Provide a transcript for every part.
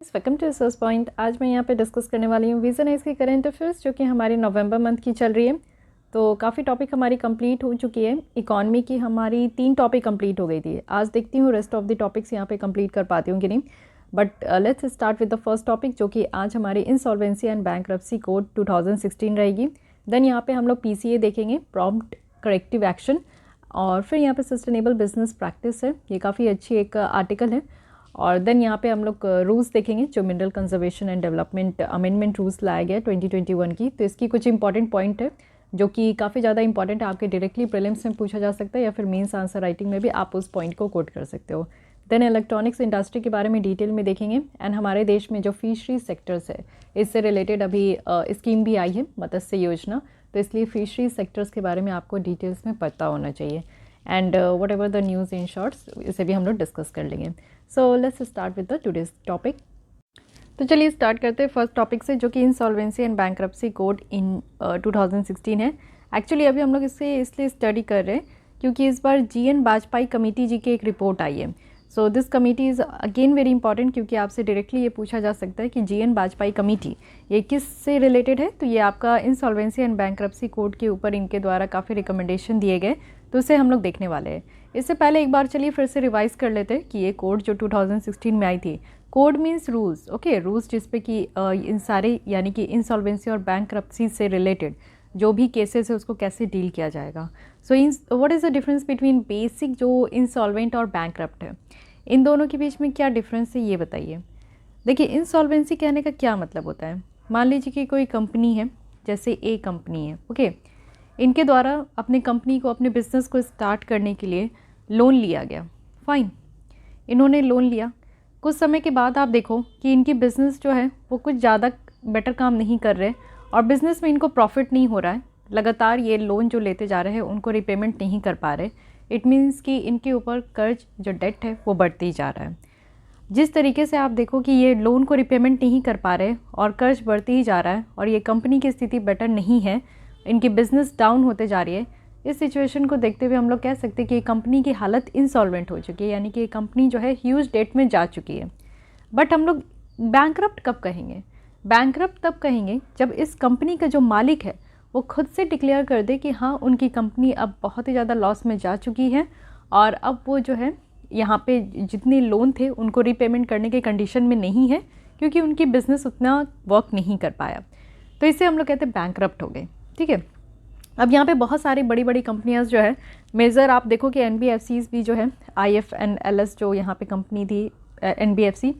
Welcome to resource point. आज मैं यहाँ पे डिस्कस करने वाली हूँ विज़न है इसकी करंट अफेयर्स, जो कि हमारी नवंबर मंथ की चल रही है। तो काफ़ी टॉपिक हमारी कंप्लीट हो चुकी है। इकॉनमी की हमारी 3 टॉपिक कंप्लीट हो गई थी। आज देखती हूँ रेस्ट ऑफ द टॉपिक्स यहाँ पे कंप्लीट कर पाती हूँ कि नहीं। But let's start with the first topic, जो कि आज हमारी इंसॉल्वेंसी एंड बैंक्रप्सी कोड 2016 रहेगी। देन यहाँ पे हम लोग PCA देखेंगे, प्रॉम्प्ट करेक्टिव एक्शन, और फिर यहाँ पे सस्टेनेबल बिजनेस प्रैक्टिस है, ये काफ़ी अच्छी एक आर्टिकल है। और देन यहाँ पे हम लोग रूल्स देखेंगे, जो mineral conservation and development amendment rules लाया गया 2021 की। तो इसकी कुछ इंपॉर्टेंट पॉइंट है जो कि काफ़ी ज़्यादा इंपॉर्टेंट है, आपके डायरेक्टली प्रीलिम्स में पूछा जा सकता है या फिर मेंस आंसर राइटिंग में भी आप उस पॉइंट को कोट कर सकते हो। देन इलेक्ट्रॉनिक्स इंडस्ट्री के बारे में डिटेल में देखेंगे। एंड हमारे देश में जो फिशरी सेक्टर्स है, इससे रिलेटेड अभी स्कीम भी आई है, मत्स्य योजना। तो इसलिए फिशरी सेक्टर्स के बारे में आपको डिटेल्स में पता होना चाहिए। And what ever the news in shorts, इसे भी हम लोग डिस्कस कर लेंगे। So let's start with the today's topic. तो चलिए स्टार्ट करते हैं फर्स्ट टॉपिक से, जो कि इंसॉल्वेंसी एंड बैंक्रप्सी कोड इन 2016 है। एक्चुअली अभी हम लोग इसे इसलिए स्टडी कर रहे हैं क्योंकि इस बार GN वाजपेयी कमेटी जी की एक रिपोर्ट आई है। So this committee is again very important, क्योंकि आपसे डायरेक्टली ये पूछा जा सकता है कि GN वाजपेयी कमेटी ये किस से रिलेटेड है। तो ये आपका इंसॉल्वेंसी एंड बैंक्रप्सी कोड के ऊपर इनके द्वारा काफ़ी रिकमेंडेशन दिए गए, तो उसे हम लोग देखने वाले हैं। इससे पहले एक बार चलिए फिर से रिवाइज कर लेते हैं कि ये कोड जो 2016 में आई थी, code means rules, okay, rules जिस पे कि इन सारे यानी कि इंसॉल्वेंसी और बैंक्रप्सी से रिलेटेड जो भी केसेस है उसको कैसे डील किया जाएगा। So in what is the difference between basic जो इंसॉल्वेंट और बैंक्रप्ट है, इन दोनों के बीच में क्या डिफरेंस है ये बताइए। देखिए, इंसॉल्वेंसी कहने का क्या मतलब होता है। मान लीजिए कि कोई कंपनी है, जैसे A कंपनी है, ओके, इनके द्वारा अपनी कंपनी को, अपने बिजनेस को स्टार्ट करने के लिए लोन लिया गया। फाइन, इन्होंने लोन लिया। कुछ समय के बाद आप देखो कि इनकी बिज़नेस जो है वो कुछ ज़्यादा बेटर काम नहीं कर रहे और बिज़नेस में इनको प्रॉफिट नहीं हो रहा है। लगातार ये लोन जो लेते जा रहे हैं उनको रिपेमेंट नहीं कर पा रहे। इट मीन्स कि इनके ऊपर कर्ज जो डेट है वो बढ़ते ही जा रहा है। जिस तरीके से आप देखो कि ये लोन को रिपेमेंट नहीं कर पा रहे और कर्ज बढ़ते ही जा रहा है और ये कंपनी की स्थिति बेटर नहीं है, इनकी बिज़नेस डाउन होते जा रही है, इस सिचुएशन को देखते हुए हम लोग कह सकते हैं कि कंपनी की हालत इंसॉल्वेंट हो चुकी है, यानी कि कंपनी जो है ह्यूज डेट में जा चुकी है। बट हम लोग बैंकरप्ट कब कहेंगे? बैंकरप्ट तब कहेंगे जब इस कंपनी का जो मालिक है वो खुद से डिक्लेयर कर दे कि हाँ, उनकी कंपनी अब बहुत ही ज़्यादा लॉस में जा चुकी है और अब वो जो है यहाँ पे जितने लोन थे उनको रीपेमेंट करने के कंडीशन में नहीं है, क्योंकि उनकी बिज़नेस उतना वर्क नहीं कर पाया। तो इसे हम लोग कहते हैं बैंकरप्ट हो गए। ठीक है, अब यहाँ पे बहुत सारी बड़ी बड़ी कंपनियाँ जो है, मेजर आप देखो कि NBFCs भी जो है, IFNLS जो यहाँ पे कंपनी थी, NBFC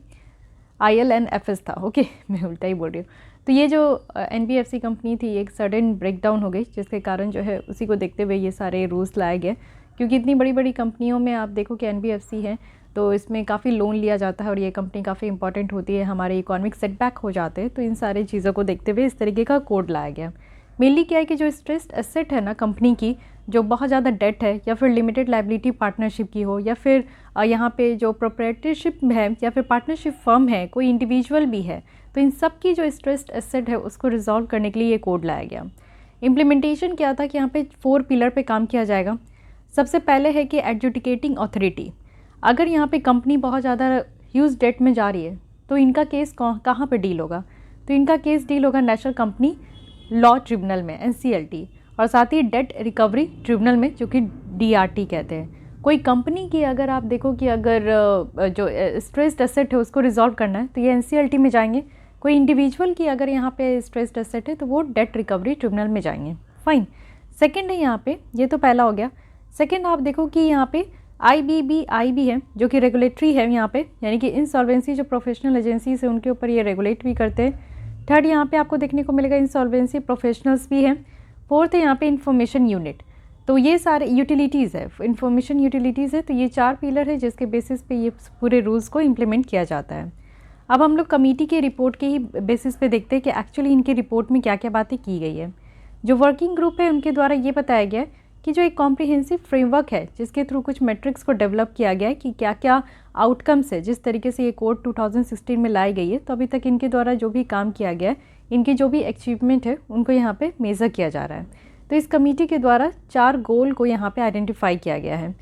ILNFS था, ओके, मैं उल्टा ही बोल रही हूँ। तो ये जो NBFC कंपनी थी, एक सडन ब्रेकडाउन हो गई, जिसके कारण जो है उसी को देखते हुए ये सारे रूल्स लाए गए। क्योंकि इतनी बड़ी बड़ी कंपनियों में आप देखो कि NBFC है तो इसमें काफ़ी लोन लिया जाता है और ये कंपनी काफ़ी इंपॉर्टेंट होती है, हमारे इकोनॉमिक सेटबैक हो जाते हैं। तो इन सारी चीज़ों को देखते हुए इस तरीके का कोड लाया गया। मेनली क्या है कि जो स्ट्रेस्ड एसेट है ना कंपनी की, जो बहुत ज़्यादा डेट है या फिर लिमिटेड लाइबिलिटी पार्टनरशिप की हो, या फिर यहाँ पे जो प्रोप्राइटरशिप है या फिर पार्टनरशिप फर्म है, कोई इंडिविजुअल भी है, तो इन सब की जो स्ट्रेस्ड एसेट है उसको रिजॉल्व करने के लिए ये कोड लाया गया। इम्प्लीमेंटेशन क्या था कि यहाँ पे 4 पिलर पे काम किया जाएगा। सबसे पहले है कि एडजुडिकेटिंग अथॉरिटी, अगर यहाँ पे कंपनी बहुत ज़्यादा ह्यूज डेट में जा रही है तो इनका केस कहाँ पे डील होगा? तो इनका केस डील होगा नेशनल कंपनी लॉ ट्रिब्यूनल में, NCLT, और साथ ही डेट रिकवरी ट्रिब्यूनल में, जो कि DRT कहते हैं। कोई कंपनी की अगर आप देखो कि अगर जो स्ट्रेस्ड एसेट है उसको रिजॉल्व करना है तो ये NCLT में जाएंगे। कोई इंडिविजुअल की अगर यहाँ पे स्ट्रेस्ड एसेट है तो वो डेट रिकवरी ट्रिब्यूनल में जाएंगे। फाइन, सेकेंड है यहाँ पे, ये तो पहला हो गया। सेकेंड आप देखो कि यहाँ पे IBBI भी है, जो कि रेगुलेटरी है यहाँ पे, यानी कि इंसॉल्वेंसी जो प्रोफेशनल एजेंसीज है उनके ऊपर ये रेगुलेट भी करते हैं। थर्ड यहाँ पे आपको देखने को मिलेगा इंसॉल्वेंसी प्रोफेशनल्स भी हैं। फोर्थ है यहाँ पे इंफॉर्मेशन यूनिट, तो ये सारे यूटिलिटीज़ है, इंफॉर्मेशन यूटिलिटीज़ है। तो ये 4 पिलर है जिसके बेसिस पे ये पूरे रूल्स को इम्प्लीमेंट किया जाता है। अब हम लोग कमेटी के रिपोर्ट के ही बेसिस पे देखते हैं कि एक्चुअली इनकी रिपोर्ट में क्या क्या बातें की गई है। जो वर्किंग ग्रुप है उनके द्वारा ये बताया गया है कि जो एक कॉम्प्रिहेंसिव फ्रेमवर्क है जिसके थ्रू कुछ मेट्रिक्स को डेवलप किया गया है कि क्या क्या आउटकम्स है, जिस तरीके से ये कोड 2016 में लाई गई है, तो अभी तक इनके द्वारा जो भी काम किया गया है, इनकी जो भी अचीवमेंट है उनको यहाँ पे मेज़र किया जा रहा है। तो इस कमेटी के द्वारा 4 गोल को यहाँ पे आइडेंटिफाई किया गया है।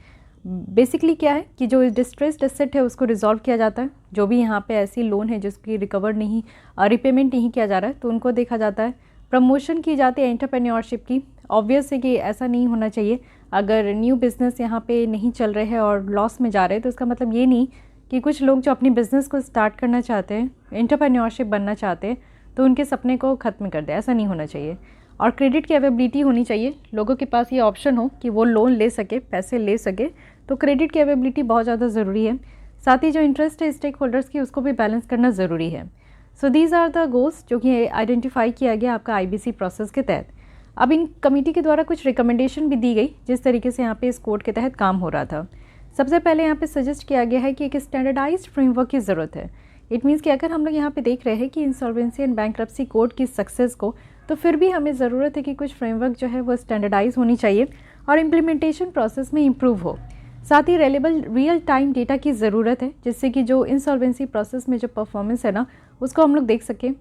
बेसिकली क्या है कि जो डिस्ट्रेस्ड एसेट है उसको रिजॉल्व किया जाता है। जो भी यहाँ पे ऐसी लोन है जिसकी रिकवर नहीं, रिपेमेंट नहीं किया जा रहा है, तो उनको देखा जाता है। प्रमोशन की जाती है एंटरप्रेन्योरशिप की। ऑब्वियस है कि ऐसा नहीं होना चाहिए। अगर न्यू बिज़नेस यहाँ पे नहीं चल रहे हैं और लॉस में जा रहे हैं, तो इसका मतलब ये नहीं कि कुछ लोग जो अपनी बिज़नेस को स्टार्ट करना चाहते हैं, एंटरप्रेन्योरशिप बनना चाहते हैं, तो उनके सपने को ख़त्म कर दे। ऐसा नहीं होना चाहिए। और क्रेडिट की अवेबिलिटी होनी चाहिए, लोगों के पास ये ऑप्शन हो कि वो लोन ले सके, पैसे ले सके। तो क्रेडिट की अवेबिलिटी बहुत ज़्यादा ज़रूरी है। साथ ही जो इंटरेस्ट है स्टेक होल्डर्स की, उसको भी बैलेंस करना ज़रूरी है। So these are the goals जो कि आइडेंटिफाई किया गया आपका आईबीसी प्रोसेस के तहत। अब इन कमेटी के द्वारा कुछ रिकमेंडेशन भी दी गई जिस तरीके से यहाँ पे इस कोड के तहत काम हो रहा था। सबसे पहले यहाँ पे सजेस्ट किया गया है कि एक स्टैंडर्डाइज्ड फ्रेमवर्क की ज़रूरत है। इट मीन्स कि अगर हम लोग यहाँ पे देख रहे हैं कि इंसॉल्वेंसी एंड बैंक्रप्सी कोड की सक्सेस को, तो फिर भी हमें ज़रूरत है कि कुछ फ्रेमवर्क जो है वो स्टैंडर्डाइज होनी चाहिए और इम्प्लीमेंटेशन प्रोसेस में इम्प्रूव हो। साथ ही रेलेबल रियल टाइम डेटा की ज़रूरत है, जिससे कि जो इंसॉल्वेंसी प्रोसेस में जो परफॉर्मेंस है ना, उसको हम लोग देख सकें।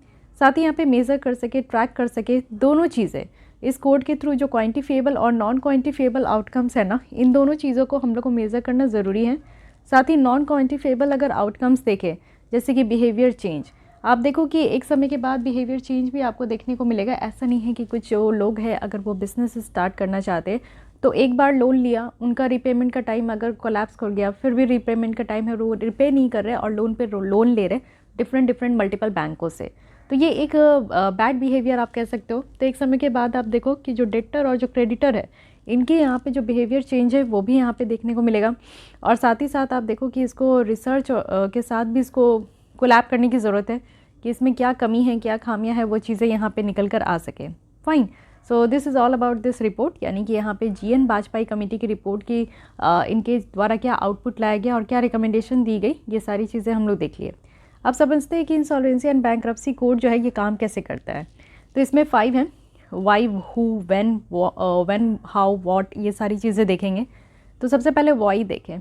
साथ ही यहाँ पे मेज़र कर सके, ट्रैक कर सके, दोनों चीज़ें इस कोड के थ्रू जो क्वांटिफिएबल और नॉन क्वांटिफिएबल आउटकम्स है ना, इन दोनों चीज़ों को हम लोग को मेज़र करना ज़रूरी है। साथ ही नॉन क्वांटिफिएबल अगर आउटकम्स देखें, जैसे कि बिहेवियर चेंज, आप देखो कि एक समय के बाद बिहेवियर चेंज भी आपको देखने को मिलेगा। ऐसा नहीं है कि कुछ जो लोग हैं अगर वो बिज़नेस स्टार्ट करना चाहते हैं तो एक बार लोन लिया, उनका रिपेमेंट का टाइम अगर कोलैप्स कर गया, फिर भी रिपेमेंट का टाइम है वो रिपे नहीं कर रहे और लोन पे लोन ले रहे डिफरेंट मल्टीपल बैंकों से, तो ये एक बैड बिहेवियर आप कह सकते हो। तो एक समय के बाद आप देखो कि जो डेटर और जो क्रेडिटर है, इनके यहाँ पे जो बिहेवियर चेंज है वो भी यहाँ पे देखने को मिलेगा। और साथ ही साथ आप देखो कि इसको रिसर्च के साथ भी इसको कोलैब करने की ज़रूरत है कि इसमें क्या कमी है, क्या खामियां है, वो चीज़ें यहाँ पे निकल कर आ सके। Fine, so this is all about this report, यानी कि यहाँ पे जीएन वाजपेयी कमेटी की रिपोर्ट की इनके द्वारा क्या आउटपुट लाया गया और क्या रिकमेंडेशन दी गई, ये सारी चीज़ें हम लोग देख लिए। अब समझते हैं कि इंसॉल्वेंसी एंड बैंक्रप्सी कोड जो है ये काम कैसे करता है। तो इसमें 5 हैं, why, who, when, how, what, ये सारी चीज़ें देखेंगे। तो सबसे पहले वाई देखें।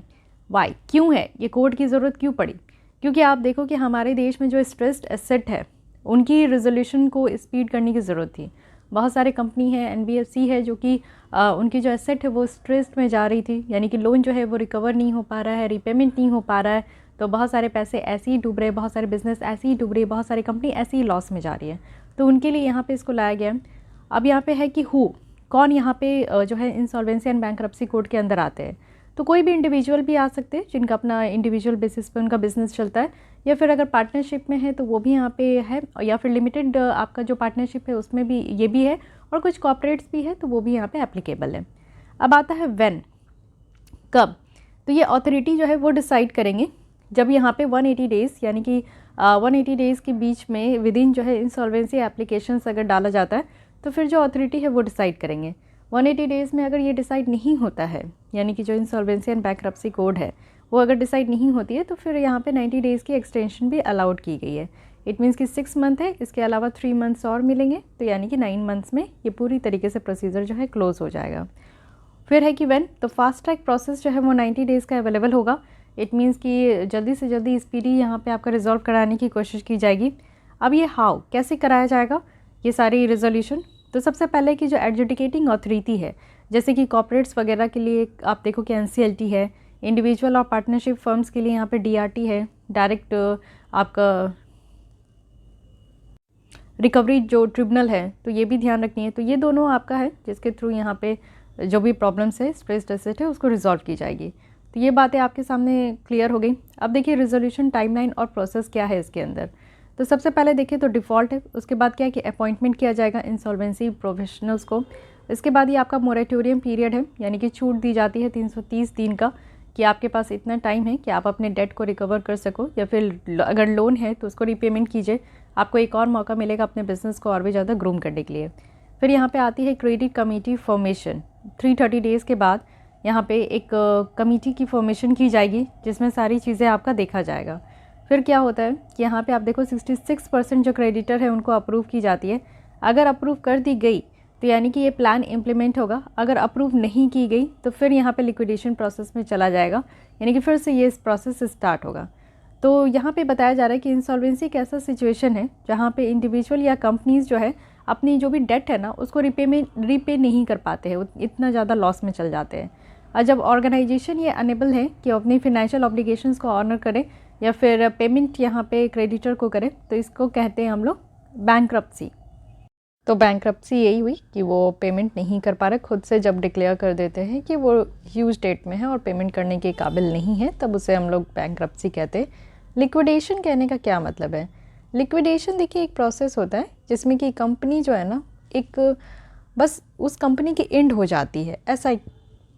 वाई क्यों है, ये कोड की ज़रूरत क्यों पड़ी? क्योंकि आप देखो कि हमारे देश में जो स्ट्रेस्ड एसेट है उनकी रिजोल्यूशन को स्पीड करने की ज़रूरत थी। बहुत सारे कंपनी है, एनबीएफसी है, जो कि उनकी जो एसेट है वो स्ट्रेस्ड में जा रही थी, यानी कि लोन जो है वो रिकवर नहीं हो पा रहा है, रिपेमेंट नहीं हो पा रहा है। तो बहुत सारे पैसे ऐसे ही डूब रहे, बहुत सारे बिजनेस ऐसे ही डूब रही, बहुत सारी कंपनी ऐसे ही लॉस में जा रही है। तो उनके लिए यहाँ पे इसको लाया गया। अब यहाँ पे है कि हु, कौन यहाँ पे जो है इंसॉल्वेंसी एंड बैंक्रप्सी कोड के अंदर आते हैं। तो कोई भी इंडिविजुअल भी आ सकते हैं जिनका अपना इंडिविजुअल बेसिस पे उनका बिजनेस चलता है, या फिर अगर पार्टनरशिप में है तो वो भी यहाँ पे है, या फिर लिमिटेड आपका जो पार्टनरशिप है उसमें भी ये भी है, और कुछ कॉर्पोरेट्स भी है तो वो भी यहाँ पे एप्लीकेबल है। अब आता है व्हेन, कब। तो ये अथॉरिटी जो है वो डिसाइड करेंगे जब यहाँ पे 180 डेज़, यानी कि 180 डेज़ के बीच में विद इन जो है इंसॉल्वेंसी एप्लीकेशंस अगर डाला जाता है तो फिर जो अथॉरिटी है वो डिसाइड करेंगे। 180 डेज़ में अगर ये डिसाइड नहीं होता है, यानी कि जो इंसॉल्वेंसी एंड बैंक्रप्सी कोड है वो अगर डिसाइड नहीं होती है, तो फिर यहाँ पे 90 डेज़ की एक्सटेंशन भी अलाउड की गई है। इट मीन्स कि 6 मंथ है, इसके अलावा 3 मंथ्स और मिलेंगे, तो यानी कि 9 मंथ्स में ये पूरी तरीके से प्रोसीजर जो है क्लोज हो जाएगा। फिर है कि व्हेन, तो फास्ट ट्रैक प्रोसेस जो है वो 90 डेज़ का अवेलेबल होगा। इट मीन्स कि जल्दी से जल्दी स्पीडी यहाँ पे आपका रिजॉल्व कराने की कोशिश की जाएगी। अब ये हाउ, कैसे कराया जाएगा ये सारी रिजोल्यूशन। तो सबसे पहले की जो एडजुडिकेटिंग अथॉरिटी है, जैसे कि कॉर्पोरेट्स वगैरह के लिए आप देखो कि एनसीएलटी है, इंडिविजुअल और पार्टनरशिप फर्म्स के लिए यहाँ पे डीआरटी है, डायरेक्ट आपका रिकवरी जो ट्रिब्यूनल है, तो ये भी ध्यान रखनी है। तो ये दोनों आपका है जिसके थ्रू यहाँ पे जो भी प्रॉब्लम्स है, स्ट्रेस्ड एसेट है, उसको रिजॉल्व की जाएगी। तो ये बातें आपके सामने क्लियर हो गई। अब देखिए रिजोल्यूशन टाइमलाइन और प्रोसेस क्या है इसके अंदर। तो सबसे पहले देखिए तो डिफ़ॉल्ट है, उसके बाद क्या है कि अपॉइंटमेंट किया जाएगा इंसॉल्वेंसी प्रोफेशनल्स को। इसके बाद ये आपका मोरेटोरियम पीरियड है, यानी कि छूट दी जाती है 330 दिन का, कि आपके पास इतना टाइम है कि आप अपने डेट को रिकवर कर सको, या फिर अगर लोन है तो उसको रीपेमेंट कीजिए। आपको एक और मौका मिलेगा अपने बिजनेस को और भी ज़्यादा ग्रूम करने के लिए। फिर यहाँ पे आती है क्रेडिट कमेटी फॉर्मेशन। 330 डेज़ के बाद यहाँ पे एक कमेटी की फॉर्मेशन की जाएगी जिसमें सारी चीज़ें आपका देखा जाएगा। फिर क्या होता है कि यहाँ पे आप देखो 66% जो क्रेडिटर है उनको अप्रूव की जाती है। अगर अप्रूव कर दी गई तो यानी कि ये प्लान इम्प्लीमेंट होगा। अगर अप्रूव नहीं की गई तो फिर यहाँ पे लिक्विडेशन प्रोसेस में चला जाएगा, यानी कि फिर से ये प्रोसेस स्टार्ट होगा। तो यहाँ पे बताया जा रहा है कि इंसॉल्वेंसी एक ऐसा सिचुएशन है जहाँ पे इंडिविजुअल या कंपनीज जो है अपनी जो भी डेट है ना उसको रिपे नहीं कर पाते हैं, इतना ज़्यादा लॉस में चल जाते हैं। और जब ऑर्गेनाइजेशन ये अनेबल है कि अपनी फिनेंशियल ऑब्लिगेशंस को ऑनर करे या फिर पेमेंट यहाँ पे क्रेडिटर को करे, तो इसको कहते हैं हम लोग बैंक्रप्सी। तो बैंक्रप्सी यही हुई कि वो पेमेंट नहीं कर पा रहे, खुद से जब डिक्लेयर कर देते हैं कि वो ह्यूज डेट में है और पेमेंट करने के काबिल नहीं है, तब उसे हम लोग बैंक्रप्सी कहते हैं। लिक्विडेशन कहने का क्या मतलब है? लिक्विडेशन देखिए एक प्रोसेस होता है जिसमें कि कंपनी जो है ना, एक बस उस कंपनी की एंड हो जाती है, ऐसा एक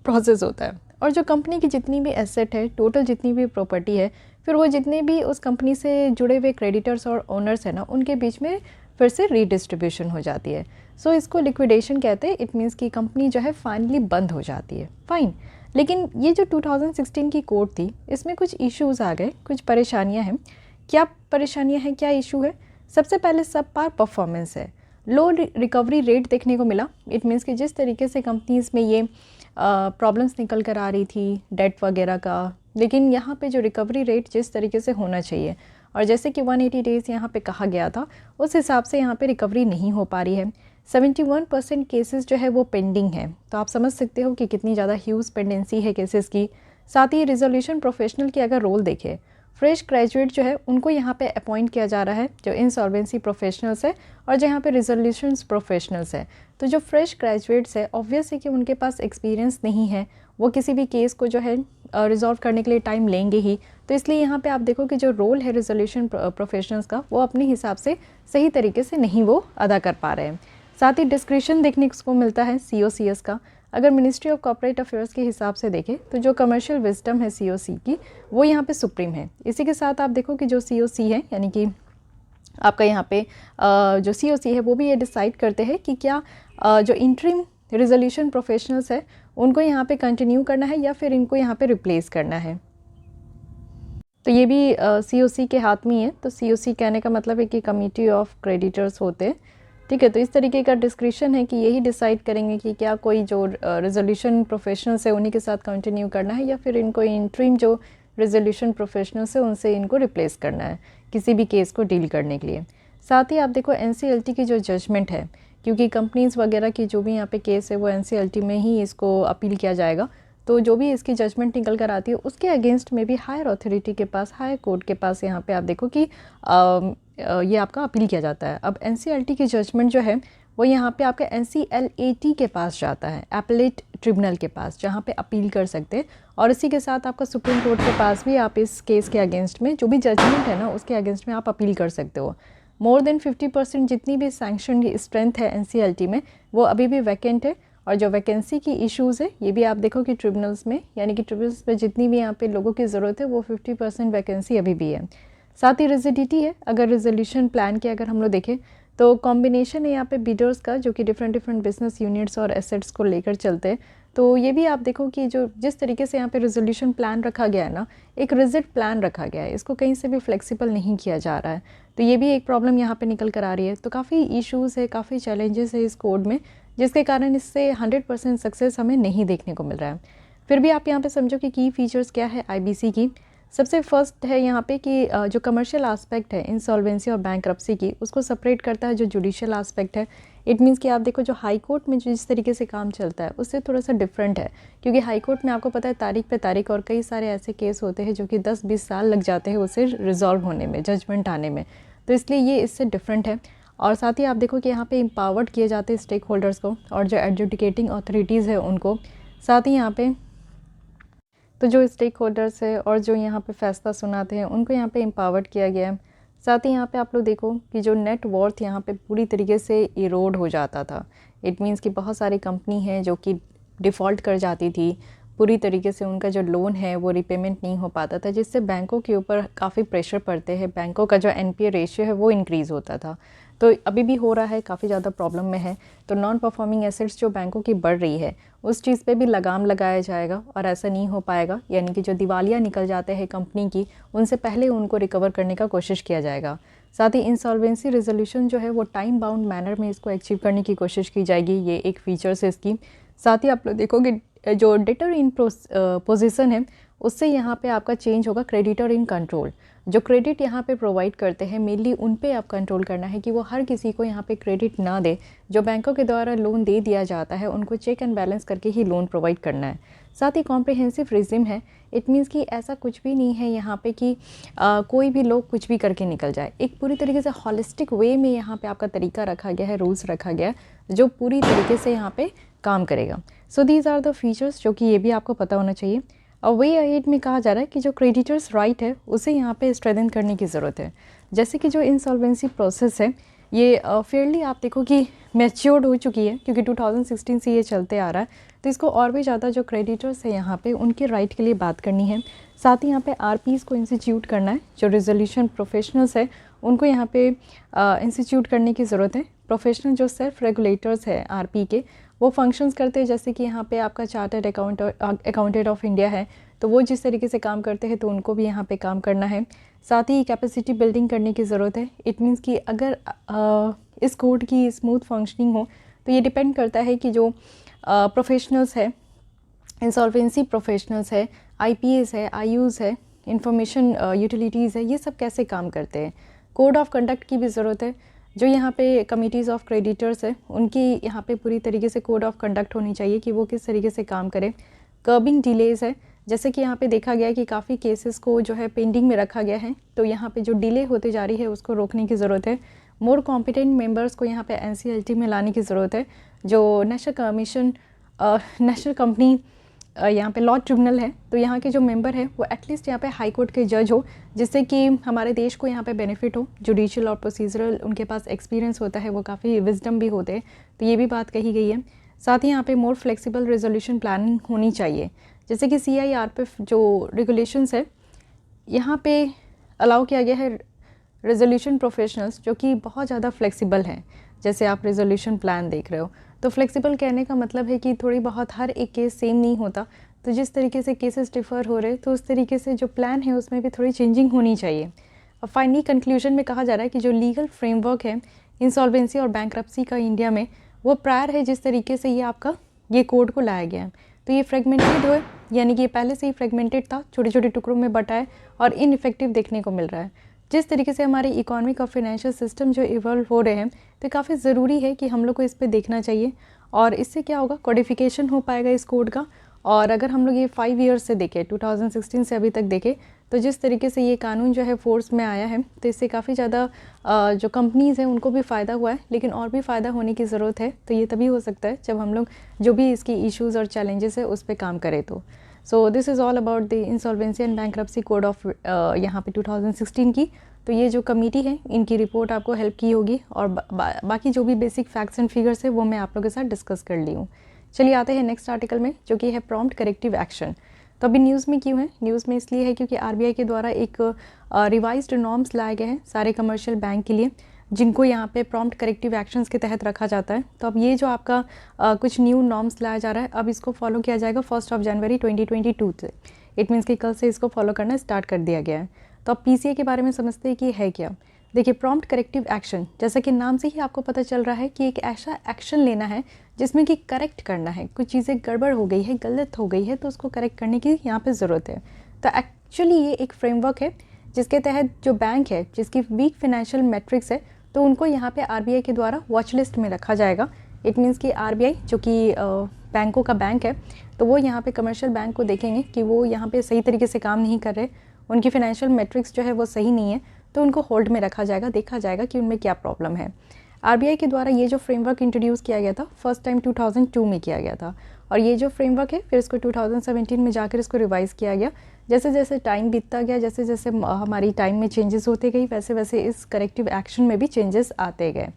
प्रोसेस होता है। और जो कंपनी की जितनी भी एसेट है, टोटल जितनी भी प्रॉपर्टी है, फिर वो जितने भी उस कंपनी से जुड़े हुए क्रेडिटर्स और ओनर्स हैं ना, उनके बीच में फिर से रीडिस्ट्रीब्यूशन हो जाती है। सो इसको लिक्विडेशन कहते हैं। इट मीन्स कि कंपनी जो है फाइनली बंद हो जाती है। फाइन। लेकिन ये जो 2016 की कोड थी, इसमें कुछ इश्यूज़ आ गए, कुछ परेशानियां हैं। क्या परेशानियां हैं, क्या इशू है? सबसे पहले सब पार परफॉर्मेंस है, लो रिकवरी रेट देखने को मिला। इट मीन्स कि जिस तरीके से कंपनीज़ में ये प्रॉब्लम्स निकल कर आ रही थी डेट वगैरह का, लेकिन यहाँ पे जो रिकवरी रेट जिस तरीके से होना चाहिए और जैसे कि 180 डेज़ यहाँ पे कहा गया था, उस हिसाब से यहाँ पे रिकवरी नहीं हो पा रही है। 71% केसेस जो है वो पेंडिंग है। तो आप समझ सकते हो कि कितनी ज़्यादा ह्यूज पेंडेंसी है केसेस की। साथ ही रिजोल्यूशन प्रोफेशनल की अगर रोल देखें, फ्रेश ग्रेजुएट जो है उनको यहाँ पे अपॉइंट किया जा रहा है, जो इंसॉल्वेंसी प्रोफेशनल्स है और जो यहाँ पे रिजोल्यूशंस प्रोफेशनल्स है। तो जो फ्रेश ग्रेजुएट्स है, ऑब्वियस है कि उनके पास एक्सपीरियंस नहीं है, वो किसी भी केस को जो है रिजॉल्व करने के लिए टाइम लेंगे ही। तो इसलिए यहाँ पे आप देखो कि जो रोल है रिजोल्यूशन प्रोफेशनल्स का, वो अपने हिसाब से सही तरीके से नहीं वो अदा कर पा रहे हैं। साथ ही डिस्क्रिशन देखने को मिलता है COCS का। अगर मिनिस्ट्री ऑफ कॉर्पोरेट अफेयर्स के हिसाब से देखें तो जो कमर्शियल विजडम है COC की, वो यहाँ पे सुप्रीम है। इसी के साथ आप देखो कि जो COC है, यानी कि आपका यहाँ पे जो COC है, वो भी ये डिसाइड करते हैं कि क्या जो इंटरिम रिजोल्यूशन प्रोफेशनल्स है उनको यहाँ पे कंटिन्यू करना है या फिर इनको यहाँ पे रिप्लेस करना है। तो ये भी COC के हाथ में है। तो COC कहने का मतलब है कि कमिटी ऑफ क्रेडिटर्स होते हैं, ठीक है। तो इस तरीके का डिस्क्रिप्शन है कि यही डिसाइड करेंगे कि क्या कोई जो रिजोल्यूशन प्रोफेशनल्स है उन्हीं के साथ कंटिन्यू करना है या फिर इनको इंटरिम जो रिजोल्यूशन प्रोफेशनल्स है उनसे इनको रिप्लेस करना है किसी भी केस को डील करने के लिए। साथ ही आप देखो NCLT की जो जजमेंट है, क्योंकि कंपनीज़ वगैरह की जो भी यहाँ पे केस है वो NCLT में ही इसको अपील किया जाएगा। तो जो भी इसकी जजमेंट निकल कर आती है उसके अगेंस्ट में भी हायर अथॉरिटी के पास, हायर कोर्ट के पास यहाँ पे आप देखो कि ये आपका अपील किया जाता है। अब NCLT की जजमेंट जो है वो यहाँ पे आपका NCLAT के पास जाता है, एपेलेट ट्रिब्यूनल के पास, जहाँ पे अपील कर सकते हैं। और इसी के साथ आपका सुप्रीम कोर्ट के पास भी आप इस केस के अगेंस्ट में जो भी जजमेंट है ना उसके अगेंस्ट में आप अपील कर सकते हो। मोर देन 50% जितनी भी सैंक्शन स्ट्रेंथ है NCLT में वो अभी भी वैकेंट है। और जो वैकेंसी की इश्यूज़ है ये भी आप देखो कि ट्रिब्यूनल्स में, यानी कि ट्रिब्यूनल्स में जितनी भी यहाँ पे लोगों की ज़रूरत है वो 50% वैकेंसी अभी भी है। साथ ही रिजिडिटी है। अगर रिजोल्यूशन प्लान के अगर हम लोग देखें तो कॉम्बिनेशन है यहाँ पे बिडर्स का, जो कि डिफरेंट बिजनेस यूनिट्स और एसेट्स को लेकर चलते हैं। तो ये भी आप देखो कि जो जिस तरीके से यहाँ पे रिजोल्यूशन प्लान रखा गया है ना, एक रिजिड प्लान रखा गया है, इसको कहीं से भी फ्लेक्सिबल नहीं किया जा रहा है। तो ये भी एक प्रॉब्लम यहाँ पे निकल कर आ रही है। तो काफ़ी इश्यूज़ है, काफ़ी चैलेंजेस है इस कोड में, जिसके कारण इससे 100% सक्सेस हमें नहीं देखने को मिल रहा है। फिर भी आप यहाँ पे समझो कि की फीचर्स क्या है IBC की। सबसे फर्स्ट है यहाँ पे कि जो कमर्शियल आस्पेक्ट है इंसॉल्वेंसी और बैंक्रप्सी की, उसको सेपरेट करता है जो जुडिशियल आस्पेक्ट है। इट मीन्स कि आप देखो जो हाई कोर्ट में जिस तरीके से काम चलता है उससे थोड़ा सा डिफरेंट है, क्योंकि हाई कोर्ट में आपको पता है तारीख पे तारीख और कई सारे ऐसे केस होते हैं जो कि 10-20 साल लग जाते हैं उसे रिजॉल्व होने में, जजमेंट आने में। तो इसलिए ये इससे डिफरेंट है। और साथ ही आप देखो कि यहाँ पे एम्पावर्ड किए जाते हैं स्टेक होल्डर्स को और जो एडजुडिकेटिंग अथॉरिटीज़ है उनको। साथ ही यहाँ पे तो जो स्टेक होल्डर्स है और जो यहाँ पे फैसला सुनाते हैं उनको यहाँ पे एम्पावर्ड किया गया है। साथ ही यहाँ पे आप लोग देखो कि जो नेट वर्थ यहाँ पे पूरी तरीके से इरोड हो जाता था। इट मीन्स कि बहुत सारी कंपनी है जो कि डिफ़ॉल्ट कर जाती थी, पूरी तरीके से उनका जो लोन है वो रिपेमेंट नहीं हो पाता था, जिससे बैंकों के ऊपर काफ़ी प्रेशर पड़ते हैं। बैंकों का जो NPA रेशियो है वो इंक्रीज़ होता था। तो अभी भी हो रहा है, काफ़ी ज़्यादा प्रॉब्लम में है। तो नॉन परफॉर्मिंग एसेट्स जो बैंकों की बढ़ रही है उस चीज़ पे भी लगाम लगाया जाएगा और ऐसा नहीं हो पाएगा, यानी कि जो दिवालिया निकल जाते हैं कंपनी की उनसे पहले उनको रिकवर करने का कोशिश किया जाएगा। साथ ही इंसॉल्वेंसी रिजोल्यूशन जो है वो टाइम बाउंड मैनर में इसको अचीव करने की कोशिश की जाएगी, ये एक फीचर्स है इसकी। साथ ही आप लोग देखोगे जो डेटर इन पोजीशन है उससे यहाँ पे आपका चेंज होगा क्रेडिटर इन कंट्रोल। जो क्रेडिट यहाँ पे प्रोवाइड करते हैं मेनली उन पे आप कंट्रोल करना है कि वो हर किसी को यहाँ पे क्रेडिट ना दे। जो बैंकों के द्वारा लोन दे दिया जाता है उनको चेक एंड बैलेंस करके ही लोन प्रोवाइड करना है। साथ ही कॉम्प्रिहेंसिव रिज्यूम है। इट मीन्स कि ऐसा कुछ भी नहीं है यहाँ पे कि कोई भी लोग कुछ भी करके निकल जाए। एक पूरी तरीके से हॉलिस्टिक वे में यहाँ पे आपका तरीका रखा गया है, रूल्स रखा गया है जो पूरी तरीके से यहाँ पे काम करेगा। So these are the features जो कि ये भी आपको पता होना चाहिए। और वे एट में कहा जा रहा है कि जो क्रेडिटर्स राइट है उसे यहाँ पे स्ट्रेंथन करने की ज़रूरत है। जैसे कि जो इंसॉल्वेंसी प्रोसेस है ये फेयरली आप देखो कि मैच्योर्ड हो चुकी है, क्योंकि 2016 से ये चलते आ रहा है। तो इसको और भी ज़्यादा जो क्रेडिटर्स है यहाँ पे उनके राइट के लिए बात करनी है। साथ ही यहाँ पे आरपीज़ को इंस्टीट्यूट करना है, जो रेजोल्यूशन प्रोफेशनल्स है उनको यहाँ पे इंस्टीट्यूट करने की ज़रूरत है। प्रोफेशनल जो सेल्फ रेगुलेटर्स है आरपी के, वो फंक्शंस करते हैं, जैसे कि यहाँ पे आपका चार्टर्ड अकाउंटेंट ऑफ इंडिया है, तो वो जिस तरीके से काम करते हैं तो उनको भी यहाँ पे काम करना है। साथ ही कैपेसिटी बिल्डिंग करने की ज़रूरत है। इट मीन्स कि अगर इस कोड की स्मूथ फंक्शनिंग हो तो ये डिपेंड करता है कि जो प्रोफेशनल्स है, इंसॉल्वेंसी प्रोफेशनल्स है, आईपीएस है, आईयूज़ है, इंफॉर्मेशन यूटिलिटीज़ है, ये सब कैसे काम करते हैं। कोड ऑफ कंडक्ट की भी ज़रूरत है। जो यहाँ पे कमिटीज़ ऑफ क्रेडिटर्स है उनकी यहाँ पे पूरी तरीके से कोड ऑफ कंडक्ट होनी चाहिए कि वो किस तरीके से काम करें। कर्बिंग डिलेज़ है, जैसे कि यहाँ पे देखा गया है कि काफ़ी केसेस को जो है पेंडिंग में रखा गया है, तो यहाँ पे जो डिले होते जा रही है उसको रोकने की ज़रूरत है। मोर कॉम्पिटेंट मेंबर्स को यहाँ पे एनसीएलटी में लाने की ज़रूरत है। जो नेशनल कंपनी यहाँ पे लॉ ट्रिब्यूनल है, तो यहाँ के जो मेंबर है वो एटलीस्ट यहाँ पे हाई कोर्ट के जज हो, जिससे कि हमारे देश को यहाँ पे बेनिफिट हो। जुडिशियल और प्रोसीजरल उनके पास एक्सपीरियंस होता है, वो काफ़ी विजडम भी होते हैं, तो ये भी बात कही गई है। साथ ही यहाँ पे मोर फ्लेक्सिबल रेजोल्यूशन प्लानिंग होनी चाहिए, जैसे कि CIRP जो रेगुलेशंस है यहाँ पे अलाउ किया गया है रेजोल्यूशन प्रोफेशनल्स जो कि बहुत ज़्यादा फ्लेक्सिबल हैं। जैसे आप रेजोल्यूशन प्लान देख रहे हो, तो फ्लेक्सिबल कहने का मतलब है कि थोड़ी बहुत हर एक केस सेम नहीं होता, तो जिस तरीके से केसेस डिफ़र हो रहे तो उस तरीके से जो प्लान है उसमें भी थोड़ी चेंजिंग होनी चाहिए। और फाइनली कंक्लूजन में कहा जा रहा है कि जो लीगल फ्रेमवर्क है इंसॉल्वेंसी और बैंक्रप्सी का इंडिया में, वो प्रायर है जिस तरीके से ये आपका ये कोड को लाया गया है। तो ये फ्रेगमेंटेड है, यानी कि ये पहले से ही फ्रेगमेंटेड था, छोटे छोटे टुकड़ों में बटा है और इनइफेक्टिव देखने को मिल रहा है। जिस तरीके से हमारे इकोनॉमिक और फाइनेंशियल सिस्टम जो इवॉल्व हो रहे हैं, तो काफ़ी ज़रूरी है कि हम लोग को इस पे देखना चाहिए। और इससे क्या होगा, कोडिफिकेशन हो पाएगा इस कोड का। और अगर हम लोग ये 5 ईयर्स से देखें, 2016 से अभी तक देखें, तो जिस तरीके से ये कानून जो है फोर्स में आया है, तो इससे काफ़ी ज़्यादा जो कंपनीज़ हैं उनको भी फ़ायदा हुआ है, लेकिन और भी फ़ायदा होने की ज़रूरत है। तो ये तभी हो सकता है जब हम लोग जो भी इसकी इश्यूज़ और चैलेंजेस है उस पर काम करें। तो so this is all about the insolvency and bankruptcy code of यहाँ पे 2016 की। तो ये जो कमेटी है इनकी रिपोर्ट आपको हेल्प की होगी, और बाकी जो भी बेसिक फैक्ट्स एंड फिगर्स है वो मैं आप लोगों के साथ डिस्कस कर ली हूँ। चलिए आते हैं नेक्स्ट आर्टिकल में, जो कि है प्रॉम्प्ट करेक्टिव एक्शन। तो अभी न्यूज़ में क्यों है, न्यूज़ में इसलिए है क्योंकि आरबीआई के द्वारा एक रिवाइज्ड नॉर्म्स लाए गए हैं सारे कमर्शियल बैंक के लिए, जिनको यहाँ पे प्रॉम्प्ट करेक्टिव एक्शंस के तहत रखा जाता है। तो अब ये जो आपका कुछ न्यू नॉर्म्स लाया जा रहा है, अब इसको फॉलो किया जाएगा 1 जनवरी 2022 से। इट मीन्स कि कल से इसको फॉलो करना स्टार्ट कर दिया गया है। तो अब पीसीए के बारे में समझते हैं कि है क्या। देखिए, प्रॉम्प्ट करेक्टिव एक्शन, जैसा कि नाम से ही आपको पता चल रहा है कि एक ऐसा एक्शन लेना है जिसमें कि करेक्ट करना है, कुछ चीज़ें गड़बड़ हो गई है, गलत हो गई है, तो उसको करेक्ट करने की यहाँ पे ज़रूरत है। तो एक्चुअली ये एक फ्रेमवर्क है जिसके तहत जो बैंक है जिसकी वीक फाइनेंशियल मैट्रिक्स है, तो उनको यहाँ पे आरबीआई के द्वारा वॉच लिस्ट में रखा जाएगा। इट मीन्स कि आरबीआई जो कि बैंकों का बैंक है, तो वो यहाँ पे कमर्शियल बैंक को देखेंगे कि वो यहाँ पे सही तरीके से काम नहीं कर रहे, उनकी फाइनेंशियल मैट्रिक्स जो है वो सही नहीं है, तो उनको होल्ड में रखा जाएगा, देखा जाएगा कि उनमें क्या प्रॉब्लम है। आरबीआई के द्वारा ये जो फ्रेमवर्क इंट्रोड्यूस किया गया था फर्स्ट टाइम 2002 में किया गया था, और ये जो फ्रेमवर्क है फिर इसको 2017 में जाकर इसको रिवाइज़ किया गया। जैसे जैसे टाइम बीतता गया, जैसे जैसे हमारी टाइम में चेंजेस होते गई, वैसे वैसे इस करेक्टिव एक्शन में भी चेंजेस आते गए।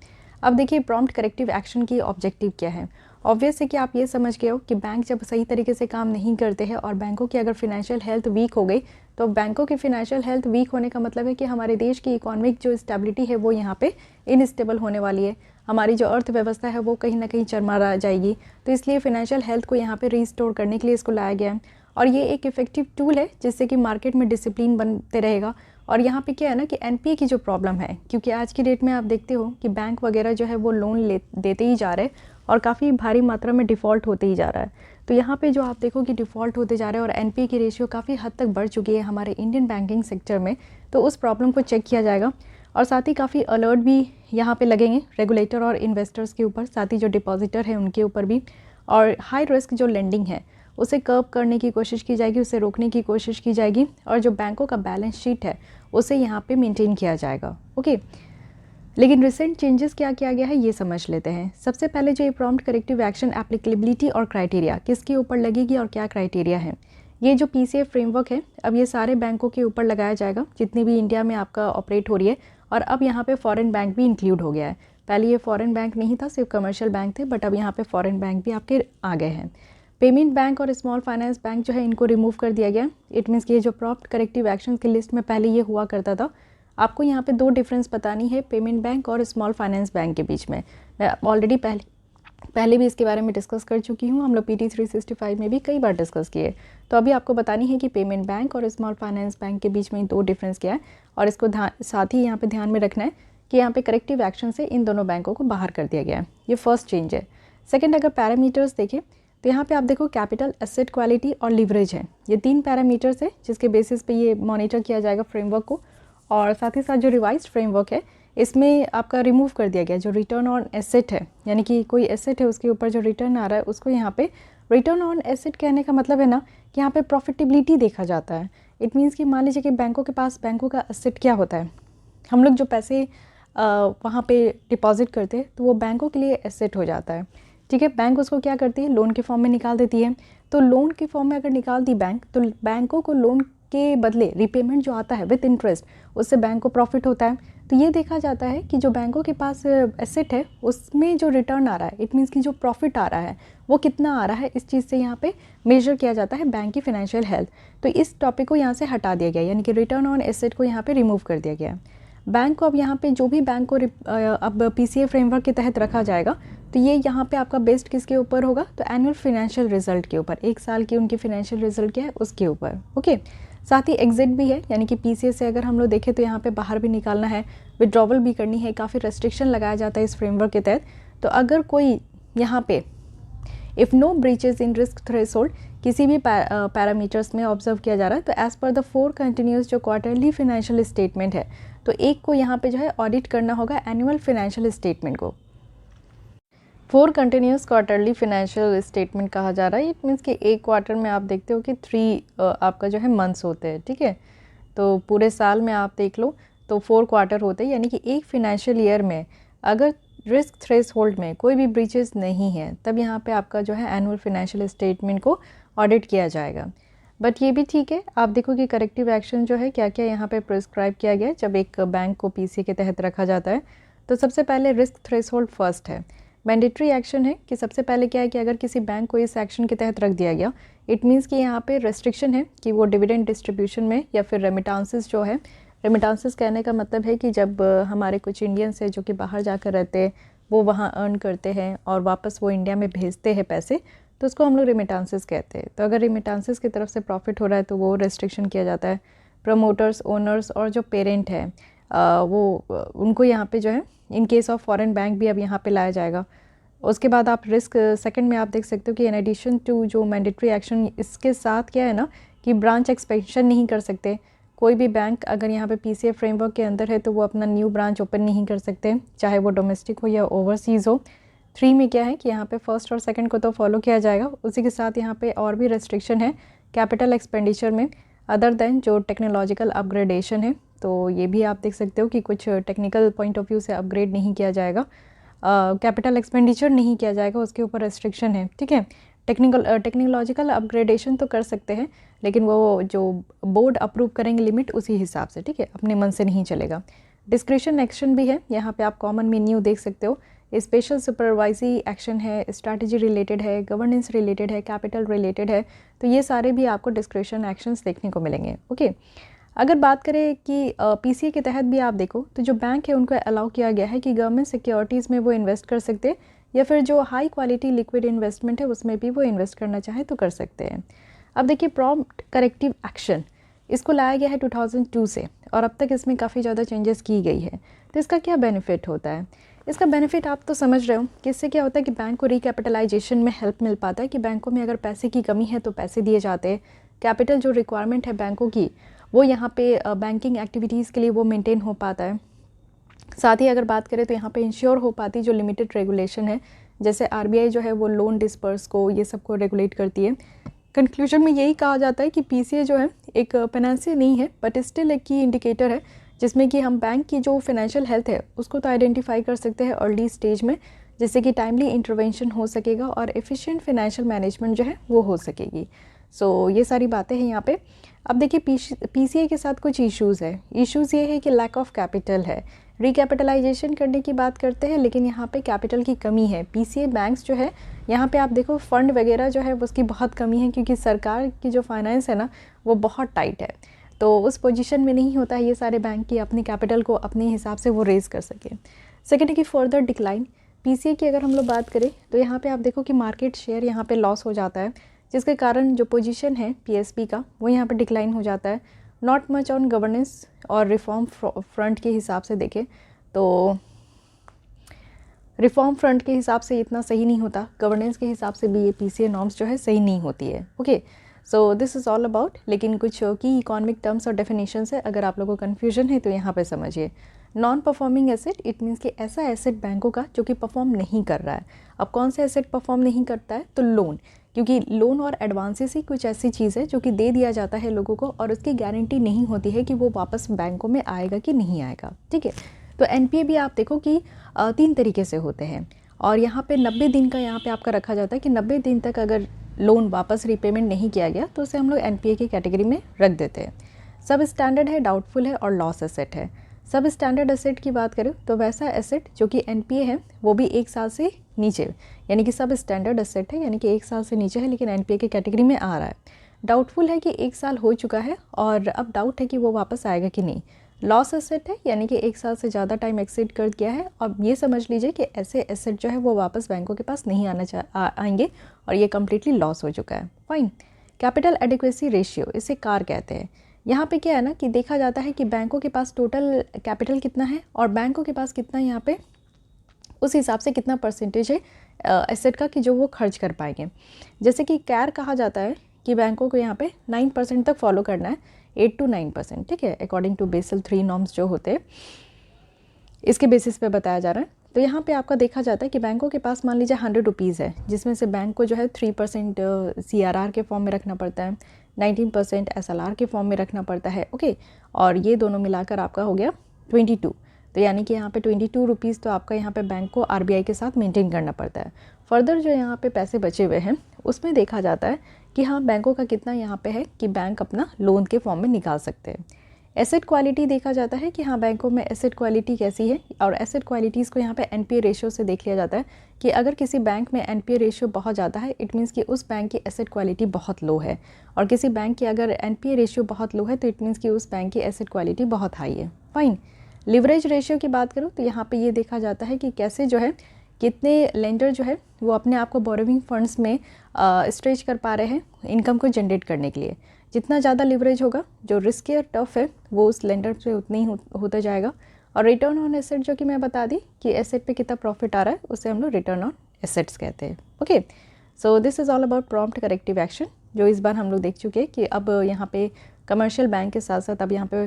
अब देखिए, प्रॉम्प्ट करेक्टिव एक्शन की ऑब्जेक्टिव क्या है। ऑब्वियस है कि आप ये समझ गए हो कि बैंक जब सही तरीके से काम नहीं करते हैं और बैंकों की अगर फिनेंशियल हेल्थ वीक हो गई, तो बैंकों की फिनेंशियल हेल्थ वीक होने का मतलब है कि हमारे देश की इकोनॉमिक जो स्टेबिलिटी है वो यहाँ पे इनस्टेबल होने वाली है, हमारी जो अर्थव्यवस्था है वो कहीं ना कहीं चरमरा जाएगी। तो इसलिए फिनेंशियल हेल्थ को यहाँ पे रिस्टोर करने के लिए इसको लाया गया है, और ये एक इफेक्टिव टूल है जिससे कि मार्केट में डिसिप्लिन बनते रहेगा। और यहाँ पे क्या है ना कि एनपीए की जो प्रॉब्लम है, क्योंकि आज की डेट में आप देखते हो कि बैंक वगैरह जो है वो लोन देते ही जा रहे हैं और काफ़ी भारी मात्रा में डिफ़ॉल्ट होते ही जा रहा है। तो यहाँ पे जो आप देखो कि डिफ़ॉल्ट होते जा रहे हैं और एनपीए की रेशियो काफ़ी हद तक बढ़ चुकी है हमारे इंडियन बैंकिंग सेक्टर में, तो उस प्रॉब्लम को चेक किया जाएगा। और साथ ही काफ़ी अलर्ट भी यहाँ पे लगेंगे रेगुलेटर और इन्वेस्टर्स के ऊपर, साथ ही जो डिपॉजिटर है उनके ऊपर भी। और हाई रिस्क जो लेंडिंग है उसे कर्ब करने की कोशिश की जाएगी, उसे रोकने की कोशिश की जाएगी, और जो बैंकों का बैलेंस शीट है उसे यहाँ पे मेंटेन किया जाएगा। ओके, लेकिन रिसेंट चेंजेस क्या किया गया है ये समझ लेते हैं। सबसे पहले जो ये प्रॉम्प्ट करेक्टिव एक्शन एप्लीकेबिलिटी और क्राइटेरिया किसके ऊपर लगेगी और क्या क्राइटेरिया है, ये जो पीसीएफ फ्रेमवर्क है अब ये सारे बैंकों के ऊपर लगाया जाएगा जितनी भी इंडिया में आपका ऑपरेट हो रही है। और अब यहाँ पे फॉरेन बैंक भी इंक्लूड हो गया है। पहले ये फॉरेन बैंक नहीं था, सिर्फ कमर्शियल बैंक थे, बट अब यहाँ पे फॉरेन बैंक भी आपके आ गए हैं। पेमेंट बैंक और स्मॉल फाइनेंस बैंक जो है इनको रिमूव कर दिया गया। इट मीन्स कि ये जो प्रॉम्प्ट करेक्टिव एक्शन की लिस्ट में पहले ये हुआ करता था, आपको यहाँ पे 2 डिफरेंस बतानी है पेमेंट बैंक और स्मॉल फाइनेंस बैंक के बीच में। मैं ऑलरेडी पहले भी इसके बारे में डिस्कस कर चुकी हूँ, हम लोग PT 365 में भी कई बार डिस्कस किए। तो अभी आपको बतानी है कि पेमेंट बैंक और स्मॉल फाइनेंस बैंक के बीच में 2 डिफरेंस क्या है, और इसको साथ ही यहाँ पे ध्यान में रखना है कि यहाँ पे करेक्टिव एक्शन से इन दोनों बैंकों को बाहर कर दिया गया है। ये फर्स्ट चेंज है। सेकेंड, अगर पैरामीटर्स देखें तो यहाँ पे आप देखो कैपिटल, एसेट क्वालिटी और लीवरेज है। ये 3 पैरामीटर्स है जिसके बेसिस पे ये मॉनिटर किया जाएगा फ्रेमवर्क को। और साथ ही साथ जो रिवाइज्ड फ्रेमवर्क है इसमें आपका रिमूव कर दिया गया जो रिटर्न ऑन एसेट है, यानी कि कोई एसेट है उसके ऊपर जो रिटर्न आ रहा है उसको यहाँ पे रिटर्न ऑन एसेट कहने का मतलब है ना कि यहाँ पे प्रॉफिटेबिलिटी देखा जाता है। इट मीन्स कि मान लीजिए कि बैंकों के पास बैंकों का एसेट क्या होता है, हम लोग जो पैसे वहाँ पे डिपॉजिट करते हैं तो वो बैंकों के लिए एसेट हो जाता है। ठीक है, बैंक उसको क्या करती है, लोन के फॉर्म में निकाल देती है। तो लोन के फॉर्म में अगर निकाल दी बैंक, तो बैंकों को लोन के बदले रिपेमेंट जो आता है विद इंटरेस्ट, उससे बैंक को प्रॉफिट होता है। तो ये देखा जाता है कि जो बैंकों के पास एसेट है उसमें जो रिटर्न आ रहा है, इट मीन्स कि जो प्रॉफिट आ रहा है वो कितना आ रहा है, इस चीज़ से यहाँ पे मेजर किया जाता है बैंक की फाइनेंशियल हेल्थ। तो इस टॉपिक को यहाँ से हटा दिया गया, यानी कि रिटर्न ऑन एसेट को यहाँ पे रिमूव कर दिया गया। बैंक को अब यहाँ पे जो भी बैंक को अब पीसीएफ फ्रेमवर्क के तहत रखा जाएगा तो ये यहाँ पे आपका बेस्ड किसके ऊपर होगा, तो एनुअल फाइनेंशियल रिजल्ट के ऊपर, 1 साल की उनकी फाइनेंशियल रिजल्ट क्या है उसके ऊपर। ओके, साथ ही एग्जिट भी है, यानी कि पीसीएस से अगर हम लोग देखें तो यहाँ पे बाहर भी निकालना है, विड्रॉवल भी करनी है, काफ़ी रेस्ट्रिक्शन लगाया जाता है इस फ्रेमवर्क के तहत। तो अगर कोई यहाँ पे if no breaches in risk threshold किसी भी पैरामीटर्स में ऑब्जर्व किया जा रहा है, तो एज़ पर द 4 कंटिन्यूस जो क्वार्टरली फाइनेंशियल स्टेटमेंट है, तो एक को यहाँ पे जो है ऑडिट करना होगा एनुअल फाइनेंशियल स्टेटमेंट को। 4 कंटिन्यूस क्वार्टरली फाइनेंशियल स्टेटमेंट कहा जा रहा है। इट मीन्स कि एक क्वार्टर में आप देखते हो कि 3 आपका जो है मंथ्स होते हैं। ठीक है, तो पूरे साल में आप देख लो तो 4 क्वार्टर होते हैं, यानी कि एक फाइनेंशियल ईयर में अगर रिस्क थ्रेशोल्ड में कोई भी ब्रीचेस नहीं है तब यहाँ पे आपका जो है एनुअल फाइनेंशियल स्टेटमेंट को ऑडिट किया जाएगा। बट ये भी ठीक है, आप देखो कि करेक्टिव एक्शन जो है क्या क्या यहाँ पे प्रिस्क्राइब किया गया है जब एक बैंक को पीसी के तहत रखा जाता है। तो सबसे पहले रिस्क थ्रेशोल्ड फर्स्ट है, मैंडेटरी एक्शन है कि सबसे पहले क्या है कि अगर किसी बैंक को इस एक्शन के तहत रख दिया गया, इट मीन्स कि यहाँ पे रेस्ट्रिक्शन है कि वो डिविडेंड डिस्ट्रीब्यूशन में या फिर रेमिटांसेस जो है, रेमिटांसेस कहने का मतलब है कि जब हमारे कुछ इंडियंस है जो कि बाहर जाकर रहते हैं वो वहाँ अर्न करते हैं और वापस वो इंडिया में भेजते हैं पैसे, तो उसको हम लोग रेमिटांसेस कहते हैं। तो अगर रेमिटांसेस की तरफ से प्रॉफिट हो रहा है तो वो रेस्ट्रिक्शन किया जाता है। प्रमोटर्स, ओनर्स और जो पेरेंट है वो उनको यहाँ पे जो है in case of foreign bank भी अब यहाँ पे लाया जाएगा। उसके बाद आप रिस्क सेकंड में आप देख सकते हो कि इन एडिशन टू जो मैंडेटरी एक्शन, इसके साथ क्या है ना कि ब्रांच एक्सपेंशन नहीं कर सकते। कोई भी बैंक अगर यहाँ पे पीसीएफ फ्रेमवर्क के अंदर है तो वो अपना न्यू ब्रांच ओपन नहीं कर सकते, चाहे वो डोमेस्टिक हो या ओवरसीज़ हो। 3 में क्या है कि यहाँ पे फर्स्ट और सेकंड को तो फॉलो किया जाएगा, उसी के साथ यहाँ पे और भी रेस्ट्रिक्शन है कैपिटल एक्सपेंडिचर में अदर देन जो टेक्नोलॉजिकल अपग्रेडेशन है। तो ये भी आप देख सकते हो कि कुछ टेक्निकल पॉइंट ऑफ व्यू से अपग्रेड नहीं किया जाएगा, कैपिटल एक्सपेंडिचर नहीं किया जाएगा, उसके ऊपर रेस्ट्रिक्शन है। ठीक है, टेक्नोलॉजिकल अपग्रेडेशन तो कर सकते हैं लेकिन वो जो बोर्ड अप्रूव करेंगे लिमिट उसी हिसाब से, ठीक है, अपने मन से नहीं चलेगा। डिस्क्रिशन एक्शन भी है, यहाँ पे आप कॉमन मेन्यू देख सकते हो, स्पेशल सुपरवाइजरी एक्शन है, स्ट्रैटेजी रिलेटेड है, गवर्नेंस रिलेटेड है, कैपिटल रिलेटेड है। तो ये सारे भी आपको डिस्क्रिशन एक्शंस देखने को मिलेंगे। ओके, अगर बात करें कि पीसीए के तहत भी आप देखो तो जो बैंक है उनको अलाउ किया गया है कि गवर्नमेंट सिक्योरिटीज़ में वो इन्वेस्ट कर सकते हैं या फिर जो हाई क्वालिटी लिक्विड इन्वेस्टमेंट है उसमें भी वो इन्वेस्ट करना चाहे तो कर सकते हैं। अब देखिए प्रॉम्प्ट करेक्टिव एक्शन, इसको लाया गया है 2002 से और अब तक इसमें काफ़ी ज़्यादा चेंजेस की गई है। तो इसका क्या बेनिफिट होता है? इसका बेनिफिट आप तो समझ रहे हो कि इससे क्या होता है कि बैंक को रिकैपिटलाइजेशन में हेल्प मिल पाता है कि बैंकों में अगर पैसे की कमी है तो पैसे दिए जाते हैं, कैपिटल जो रिक्वायरमेंट है बैंकों की वो यहाँ पे बैंकिंग एक्टिविटीज़ के लिए वो मेंटेन हो पाता है। साथ ही अगर बात करें तो यहाँ पे इंश्योर हो पाती जो लिमिटेड रेगुलेशन है, जैसे आरबीआई जो है वो लोन डिस्पर्स को ये सब को रेगुलेट करती है। कंक्लूजन में यही कहा जाता है कि पीसीए जो है एक पेनांसिया नहीं है, बट स्टिल एक की इंडिकेटर है जिसमें कि हम बैंक की जो फाइनेंशियल हेल्थ है उसको तो आइडेंटिफाई कर सकते हैं अर्ली स्टेज में, जिससे कि टाइमली इंटरवेंशन हो सकेगा और एफिशिएंट फाइनेंशियल मैनेजमेंट जो है वो हो सकेगी। सो ये सारी बातें हैं यहाँ पे। अब देखिए पीसीए के साथ कुछ इश्यूज़ है। इश्यूज़ ये है कि लैक ऑफ कैपिटल है, रिकैपिटलाइजेशन करने की बात करते हैं लेकिन यहाँ पे कैपिटल की कमी है। पीसीए बैंक्स जो है यहाँ पे आप देखो फंड वगैरह जो है उसकी बहुत कमी है, क्योंकि सरकार की जो फाइनेंस है ना वो बहुत टाइट है, तो उस पोजीशन में नहीं होता है ये सारे बैंक की अपने कैपिटल को अपने हिसाब से वो रेज़ कर सके। सेकेंड है कि फर्दर डिक्लाइन। पीसीए की अगर हम लोग बात करें तो यहाँ पे आप देखो कि मार्केट शेयर यहाँ पे लॉस हो जाता है, जिसके कारण जो पोजीशन है पीएसबी का वो यहाँ पे डिक्लाइन हो जाता है। नॉट मच ऑन गवर्नेंस और रिफॉर्म फ्रंट के हिसाब से देखें तो रिफॉर्म फ्रंट के हिसाब से इतना सही नहीं होता, गवर्नेंस के हिसाब से भी ये पीसीए नॉर्म्स जो है सही नहीं होती है। Okay, so this is all about, लेकिन कुछ की इकोनॉमिक टर्म्स और डेफिनेशंस है, अगर आप लोगों को कन्फ्यूजन है तो यहाँ पे समझिए। Non performing asset, it means कि ऐसा एसेट बैंकों का जो कि परफॉर्म नहीं कर रहा है। अब कौन सा एसेट परफॉर्म नहीं करता है, तो लोन, क्योंकि लोन और एडवांसेस ही कुछ ऐसी चीज़ है जो कि दे दिया जाता है लोगों को और उसकी गारंटी नहीं होती है कि वो वापस बैंकों में आएगा कि नहीं आएगा। ठीक है, तो एनपीए भी आप देखो कि 3 तरीके से होते हैं और यहाँ पे 90 दिन का यहाँ पे आपका रखा जाता है कि 90 दिन तक अगर लोन वापस रिपेमेंट नहीं किया गया तो उसे हम लोग एनपीए की कैटेगरी में रख देते हैं। सब स्टैंडर्ड है, डाउटफुल है और लॉस एसेट है। सब स्टैंडर्ड एसेट की बात करें तो वैसा एसेट जो कि एनपीए है वो भी 1 साल से नीचे, यानी कि सब स्टैंडर्ड एसेट है, यानी कि 1 साल से नीचे है लेकिन एनपीए की कैटेगरी में आ रहा है। डाउटफुल है कि 1 साल हो चुका है और अब डाउट है कि वो वापस आएगा कि नहीं। लॉस एसेट है, यानी कि 1 साल से ज़्यादा टाइम एक्सीड कर गया है और ये समझ लीजिए कि ऐसे एसेट जो है वो वापस बैंकों के पास नहीं आएंगे और ये कम्प्लीटली लॉस हो चुका है। फाइन। कैपिटल एडिक्वेसी रेशियो, इसे कार कहते हैं। यहाँ पे क्या है ना कि देखा जाता है कि बैंकों के पास टोटल कैपिटल कितना है और बैंकों के पास कितना, यहाँ पे उस हिसाब से कितना परसेंटेज है एसेट का कि जो वो खर्च कर पाएंगे। जैसे कि कैर कहा जाता है कि बैंकों को यहाँ पे 9% तक फॉलो करना है, 8 to 9%, ठीक है, अकॉर्डिंग टू बेसल 3 नॉर्म्स जो होते हैं इसके बेसिस पे बताया जा रहा है। तो यहाँ पे आपका देखा जाता है कि बैंकों के पास मान लीजिए 100 रुपीज़ है, जिसमें से बैंक को जो है 3% CRR के फॉर्म में रखना पड़ता है, 19% SLR के फॉर्म में रखना पड़ता है। ओके, और ये दोनों मिलाकर आपका हो गया 22, तो यानी कि यहाँ पे 22 रुपीज़ तो आपका यहाँ पे बैंक को RBI के साथ मेंटेन करना पड़ता है। फर्दर जो यहाँ पे पैसे बचे हुए हैं उसमें देखा जाता है कि हाँ बैंकों का कितना यहाँ पे है कि बैंक अपना लोन के फॉर्म में निकाल सकते हैं। एसेट क्वालिटी देखा जाता है कि हाँ बैंकों में एसेट क्वालिटी कैसी है, और एसेट क्वालिटीज़ को यहाँ पे एनपीए रेशियो से देख लिया जाता है कि अगर किसी बैंक में एनपीए रेशियो बहुत ज़्यादा है इट मीन्स कि उस बैंक की एसेट क्वालिटी बहुत लो है, और किसी बैंक की अगर एनपीए रेशियो बहुत लो है तो इट मीन्स कि उस बैंक की एसेट क्वालिटी बहुत हाई है। फाइन। लिवरेज रेशियो की बात करूँ तो यहाँ पे ये देखा जाता है कि कैसे जो है कितने लेंडर जो है वो अपने आप को बोरोविंग फंड्स में स्ट्रेच कर पा रहे हैं इनकम को जनरेट करने के लिए। जितना ज़्यादा लिवरेज होगा, जो रिस्की और टफ है वो उस लेंडर पे उतना ही होता जाएगा। और रिटर्न ऑन एसेट जो कि मैं बता दी कि एसेट पे कितना प्रॉफिट आ रहा है उसे हम लोग रिटर्न ऑन एसेट्स कहते हैं। Okay, so this is all about prompt corrective action, जो इस बार हम लोग देख चुके हैं कि अब यहाँ पे कमर्शियल बैंक के साथ साथ अब यहाँ पे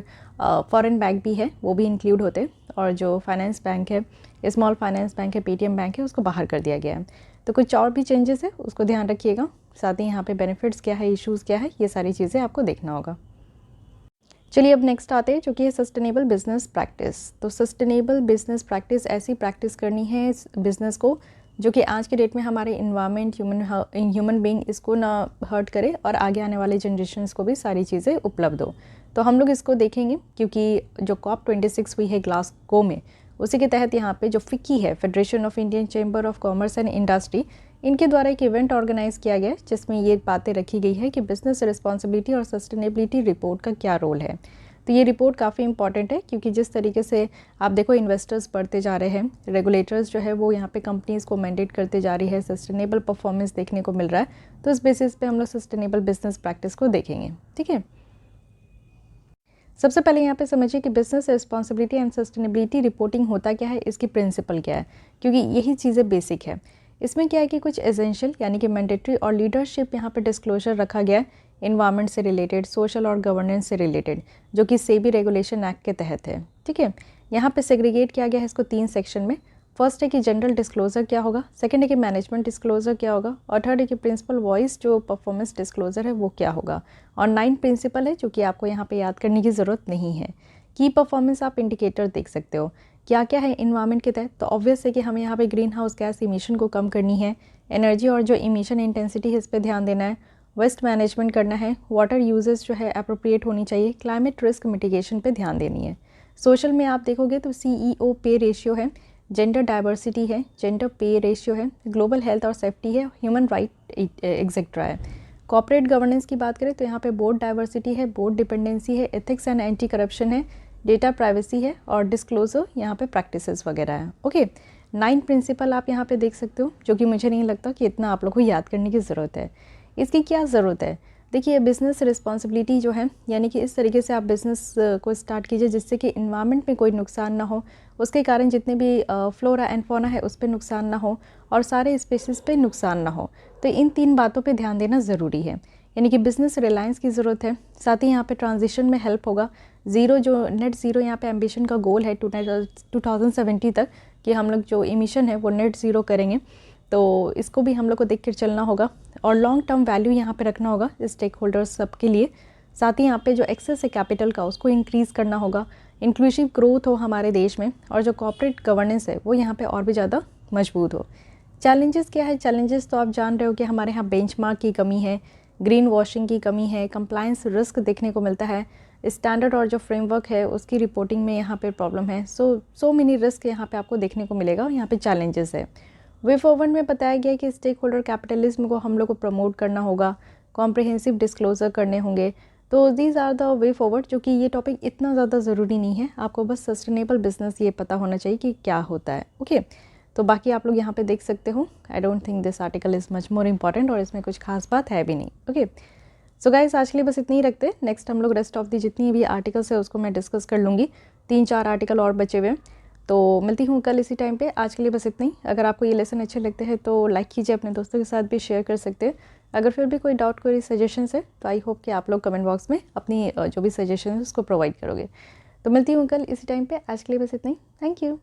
फॉरेन बैंक भी है, वो भी इंक्लूड होते हैं, और जो फाइनेंस बैंक है, स्मॉल फाइनेंस बैंक है, पेटीएम बैंक है, उसको बाहर कर दिया गया है। तो कुछ और भी चेंजेस है उसको ध्यान रखिएगा, साथ ही यहाँ पे बेनिफिट्स क्या है, इश्यूज़ क्या है, ये सारी चीज़ें आपको देखना होगा। चलिए अब नेक्स्ट आते हैं जो कि है सस्टेनेबल बिजनेस प्रैक्टिस। तो सस्टेनेबल बिजनेस प्रैक्टिस ऐसी प्रैक्टिस करनी है इस बिज़नेस को जो कि आज के डेट में हमारे इन्वायरमेंट, ह्यूमन बीइंग इसको ना हर्ट करे और आगे आने वाले जनरेशन्स को भी सारी चीज़ें उपलब्ध हो। तो हम लोग इसको देखेंगे क्योंकि जो COP26 हुई है ग्लासगो में, उसी के तहत यहाँ पे जो फिक्की है, federation of Indian chamber of commerce and industry, इनके द्वारा एक इवेंट ऑर्गेनाइज किया गया जिसमें ये बातें रखी गई है कि बिजनेस रिस्पॉन्सिबिलिटी और सस्टेनेबिलिटी रिपोर्ट का क्या रोल है। तो ये रिपोर्ट काफ़ी इंपॉर्टेंट है क्योंकि जिस तरीके से आप देखो इन्वेस्टर्स बढ़ते जा रहे हैं, रेगुलेटर्स जो है वो यहाँ पे कंपनीज़ को मैंडेट करते जा रही है, सस्टेनेबल परफॉर्मेंस देखने को मिल रहा है, तो इस बेसिस पे हम लोग सस्टेनेबल बिजनेस प्रैक्टिस को देखेंगे। ठीक है, सबसे पहले यहाँ पे समझिए कि business responsibility and sustainability reporting होता क्या है, इसकी प्रिंसिपल क्या है, क्योंकि यही चीज़ें बेसिक है। इसमें क्या है कि कुछ एसेंशियल यानी कि मैंडेटरी और लीडरशिप यहाँ पे डिस्क्लोजर रखा गया है, इन्वायरमेंट से रिलेटेड, सोशल और गवर्नेंस से रिलेटेड, जो कि सेबी रेगुलेशन एक्ट के तहत है। ठीक है, यहाँ पे सेग्रीगेट किया गया है इसको 3 सेक्शन में। फर्स्ट है कि जनरल डिस्क्लोज़र क्या होगा, सेकंड है कि मैनेजमेंट डिस्क्लोज़र क्या होगा, और थर्ड है कि प्रिंसिपल वॉइस जो परफॉर्मेंस डिस्क्लोज़र है वो क्या होगा, और 9 प्रिंसिपल है जो कि आपको यहाँ पे याद करने की ज़रूरत नहीं है। की परफॉर्मेंस आप इंडिकेटर देख सकते हो क्या क्या है इन्वायरमेंट के तहत। तो ऑब्वियस है कि हमें यहाँ पे ग्रीन हाउस गैस इमिशन को कम करनी है, एनर्जी और जो इमिशन इंटेंसिटी है इस पर ध्यान देना है, वेस्ट मैनेजमेंट करना है, वाटर यूजेस जो है अप्रोप्रिएट होनी चाहिए, क्लाइमेट रिस्क मिटिगेशन पे ध्यान देनी है। सोशल में आप देखोगे तो CEO पे रेशियो है, जेंडर डाइवर्सिटी है, जेंडर पे रेशियो है, ग्लोबल हेल्थ और सेफ्टी है, ह्यूमन राइट एक्सेट्रा है। कॉर्पोरेट गवर्नेंस की बात करें तो यहाँ पे बोर्ड डाइवर्सिटी है, बोर्ड डिपेंडेंसी है, एथिक्स एंड एंटी करप्शन है, डेटा प्राइवेसी है, और डिस्क्लोजर यहाँ पे प्रैक्टिसेस वगैरह है। ओके, 9 प्रिंसिपल आप यहाँ पे देख सकते हो, जो कि मुझे नहीं लगता कि इतना आप लोग को याद करने की ज़रूरत है। इसकी क्या ज़रूरत है, देखिए बिज़नेस रिस्पॉन्सिबिलिटी जो है, यानी कि इस तरीके से आप बिज़नेस को स्टार्ट कीजिए जिससे कि इन्वायरमेंट में कोई नुकसान ना हो, उसके कारण जितने भी फ्लोरा एंड फौना है उस पर नुकसान ना हो, और सारे स्पेसिस पे नुकसान ना हो। तो इन 3 बातों पे ध्यान देना ज़रूरी है, यानी कि बिज़नेस रिलायंस की ज़रूरत है, साथ ही यहाँ पे ट्रांजिशन में हेल्प होगा। ज़ीरो जो नेट ज़ीरो यहाँ पे एम्बिशन का गोल है 2070 तक कि हम लोग जो इमिशन है वो नेट ज़ीरो करेंगे, तो इसको भी हम लोग को देख कर चलना होगा, और लॉन्ग टर्म वैल्यू यहाँ पे रखना होगा स्टेक होल्डर्स सब के लिए। साथ ही यहाँ पे जो एक्सेस है कैपिटल का उसको इंक्रीज़ करना होगा, इंक्लूसिव ग्रोथ हो हमारे देश में, और जो कॉर्पोरेट गवर्नेंस है वो यहाँ पे और भी ज़्यादा मजबूत हो। चैलेंजेस क्या है, चैलेंजेस तो आप जान रहे हो कि हमारे यहाँ बेंचमार्क की कमी है, ग्रीन वॉशिंग की कमी है, कंप्लायंस रिस्क देखने को मिलता है, स्टैंडर्ड और जो फ्रेमवर्क है उसकी रिपोर्टिंग में यहाँ पे प्रॉब्लम है। सो मेनी रिस्क यहाँ पे आपको देखने को मिलेगा, और यहाँ पे चैलेंजेस है। वे फॉरवर्ड में बताया गया कि स्टेक होल्डर कैपिटलिज्म को हम लोग को प्रमोट करना होगा, कॉम्प्रिहेंसिव डिस्क्लोजर करने होंगे। तो these are the way forward, जो कि ये टॉपिक इतना ज़्यादा ज़रूरी नहीं है, आपको बस सस्टेनेबल बिजनेस ये पता होना चाहिए कि क्या होता है। ओके, तो बाकी आप लोग यहाँ पे देख सकते हो। I don't think this article is much more important, और इसमें कुछ खास बात है भी नहीं। ओके, सो गाइस आज के लिए बस इतनी ही रखते हैं। नेक्स्ट हम लोग रेस्ट ऑफ दी जितनी भी आर्टिकल्स है उसको मैं डिस्कस कर लूँगी, 3-4 आर्टिकल और बचे हुए हैं। तो मिलती हूँ कल इसी टाइम पे। आज के लिए बस इतना ही। अगर आपको ये लेसन अच्छे लगते हैं तो लाइक कीजिए, अपने दोस्तों के साथ भी शेयर कर सकते हैं। अगर फिर भी कोई डाउट कोई सजेशंस है तो आई होप कि आप लोग कमेंट बॉक्स में अपनी जो भी सजेशन है उसको प्रोवाइड करोगे। तो मिलती हूँ कल इसी टाइम पे। आज के लिए बस इतना ही। Thank you.